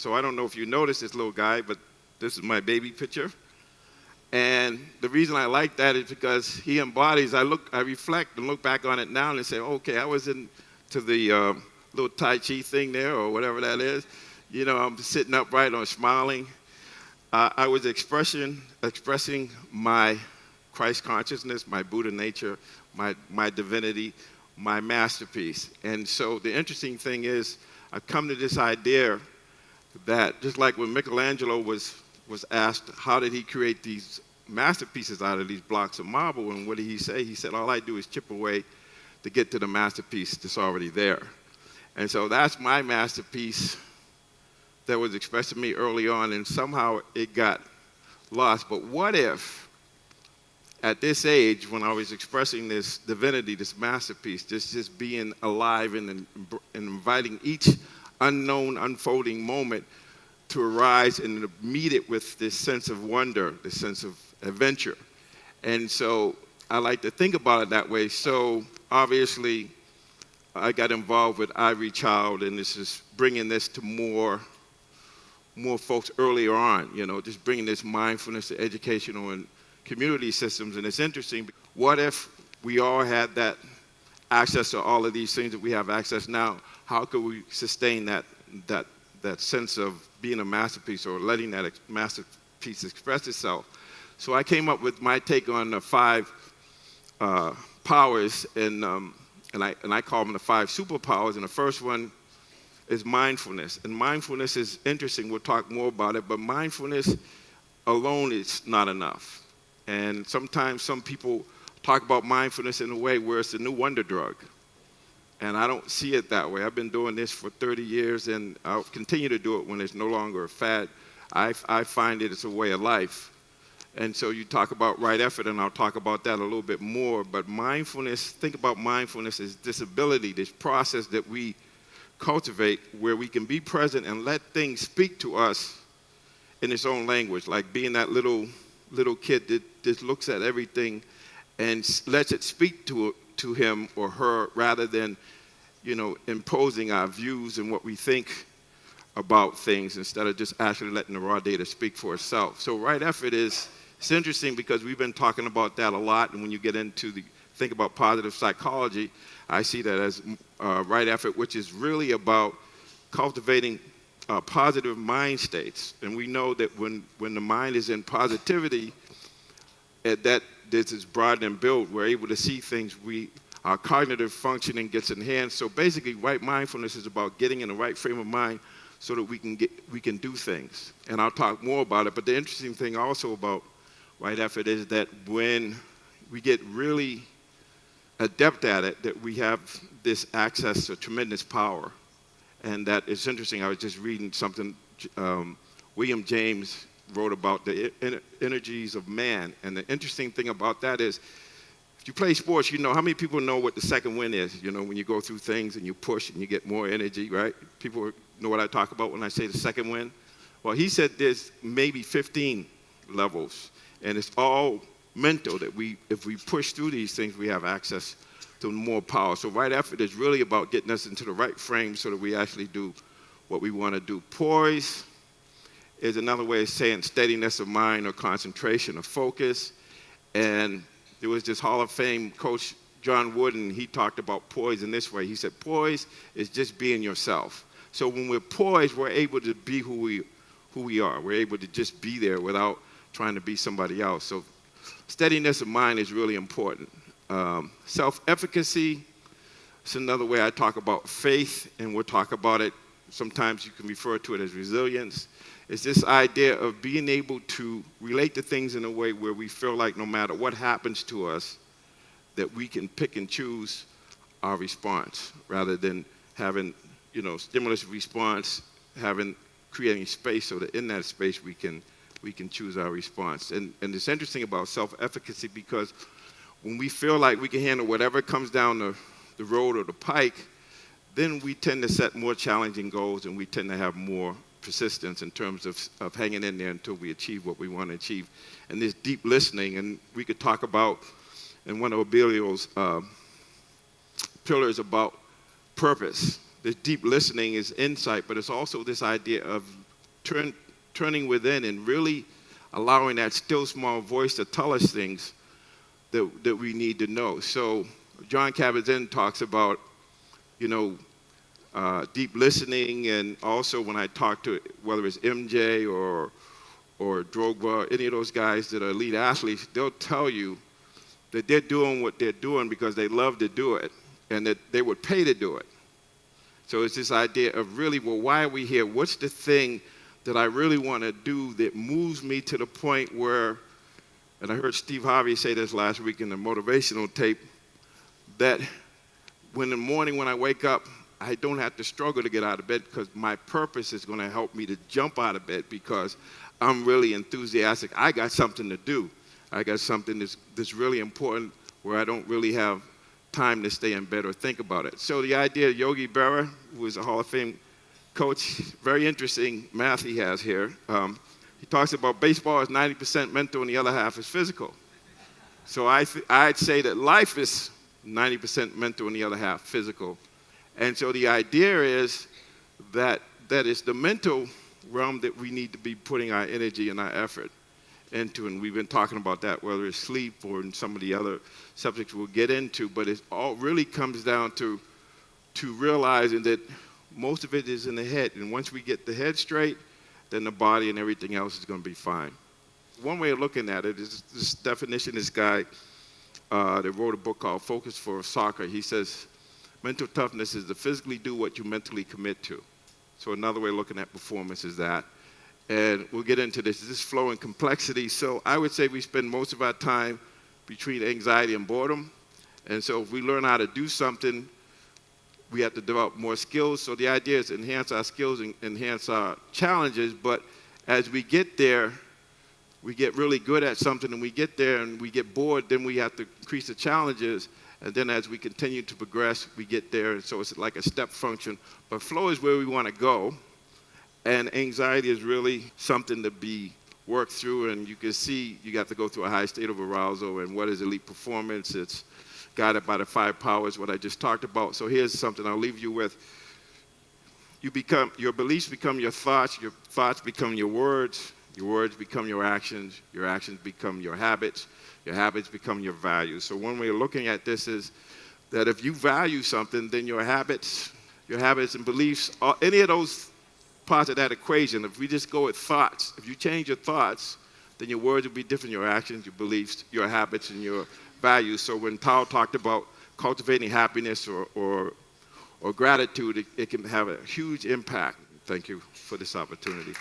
So I don't know if you noticed this little guy, but this is my baby picture. And the reason I like that is because he embodies, I reflect and look back on it now and say, okay, I was into the little Tai Chi thing there or whatever that is. You know, I'm sitting upright or smiling. I was expressing my Christ consciousness, my Buddha nature, my divinity, my masterpiece. And so the interesting thing is, I've come to this idea that just like when Michelangelo was asked, how did he create these masterpieces out of these blocks of marble, and what did he say? He said, all I do is chip away to get to the masterpiece that's already there. And so that's my masterpiece that was expressed to me early on, and somehow it got lost. But what if, at this age, when I was expressing this divinity, this masterpiece, just being alive and inviting each unknown, unfolding moment to arise and meet it with this sense of wonder, this sense of adventure. And so I like to think about it that way. So obviously, I got involved with Ivory Child, and this is bringing this to more folks earlier on, you know, just bringing this mindfulness to educational and community systems. And it's interesting, what if we all had that access to all of these things that we have access now? How could we sustain that sense of being a masterpiece or letting that masterpiece express itself? So I came up with my take on the 5 powers, and I call them the 5 superpowers. And the first one is mindfulness. And mindfulness is interesting. We'll talk more about it. But mindfulness alone is not enough. And sometimes some people talk about mindfulness in a way where it's a new wonder drug. And I don't see it that way. I've been doing this for 30 years, and I'll continue to do it when it's no longer a fad. I find it as a way of life. And so you talk about right effort, and I'll talk about that a little bit more. But mindfulness, think about mindfulness as this ability, this process that we cultivate where we can be present and let things speak to us in its own language, like being that little kid that just looks at everything and lets it speak to him or her, rather than, you know, imposing our views and what we think about things, instead of just actually letting the raw data speak for itself. So right effort it's interesting because we've been talking about that a lot, and when you get into think about positive psychology, I see that as right effort, which is really about cultivating positive mind states. And we know that when the mind is in positivity, that this is broadened and built. We're able to see things. Our cognitive functioning gets enhanced. So basically, right mindfulness is about getting in the right frame of mind so that we can do things. And I'll talk more about it. But the interesting thing also about right effort is that when we get really adept at it, that we have this access to tremendous power. And that it's interesting. I was just reading something William James wrote about the energies of man. And the interesting thing about that is, if you play sports, you know, how many people know what the second wind is? You know, when you go through things and you push and you get more energy, right? People know what I talk about when I say the second wind. Well, he said there's maybe 15 levels, and it's all mental, that if we push through these things, we have access to more power. So right effort is really about getting us into the right frame so that we actually do what we want to do. Poise is another way of saying steadiness of mind or concentration or focus. And there was this Hall of Fame coach, John Wooden, he talked about poise in this way. He said, poise is just being yourself. So when we're poised, we're able to be who we are. We're able to just be there without trying to be somebody else. So steadiness of mind is really important. Self-efficacy is another way I talk about faith, and we'll talk about it. Sometimes you can refer to it as resilience. It's this idea of being able to relate to things in a way where we feel like no matter what happens to us, that we can pick and choose our response, rather than having, you know, stimulus response, creating space so that in that space we can choose our response. And it's interesting about self-efficacy, because when we feel like we can handle whatever comes down the road or the pike, then we tend to set more challenging goals, and we tend to have more persistence in terms of hanging in there until we achieve what we want to achieve. And this deep listening, and we could talk about, in one of Abilio's pillars about purpose. This deep listening is insight, but it's also this idea of turning within and really allowing that still small voice to tell us things that we need to know. So John Kabat-Zinn talks about, deep listening, and also when I talk to, whether it's MJ or Drogba, any of those guys that are elite athletes, they'll tell you that they're doing what they're doing because they love to do it and that they would pay to do it. So it's this idea of really, well, why are we here? What's the thing that I really want to do that moves me to the point where, and I heard Steve Harvey say this last week in the motivational tape, that when in the morning when I wake up, I don't have to struggle to get out of bed because my purpose is going to help me to jump out of bed because I'm really enthusiastic. I got something to do. I got something that's really important where I don't really have time to stay in bed or think about it. So the idea of Yogi Berra, who is a Hall of Fame coach, very interesting math he has here. He talks about baseball is 90% mental and the other half is physical. So I'd say that life is 90% mental and the other half physical. And so the idea is that it's the mental realm that we need to be putting our energy and our effort into, and we've been talking about that, whether it's sleep or in some of the other subjects we'll get into, but it all really comes down to realizing that most of it is in the head, and once we get the head straight, then the body and everything else is going to be fine. One way of looking at it is this definition, this guy that wrote a book called Focus for Soccer, he says, mental toughness is to physically do what you mentally commit to. So another way of looking at performance is that. And we'll get into this flow and complexity. So I would say we spend most of our time between anxiety and boredom. And so if we learn how to do something, we have to develop more skills. So the idea is to enhance our skills and enhance our challenges. But as we get there, we get really good at something, and we get there and we get bored, then we have to increase the challenges. And then as we continue to progress, we get there. And so it's like a step function. But flow is where we want to go. And anxiety is really something to be worked through. And you can see you got to go through a high state of arousal. And what is elite performance? It's guided by the 5 powers, what I just talked about. So here's something I'll leave you with. Your beliefs become your thoughts become your words become your actions become your habits become your values. So one way of looking at this is that if you value something, then your habits and beliefs, any of those parts of that equation, if we just go with thoughts, if you change your thoughts, then your words will be different, your actions, your beliefs, your habits, and your values. So when Tao talked about cultivating happiness or gratitude, it can have a huge impact. Thank you for this opportunity.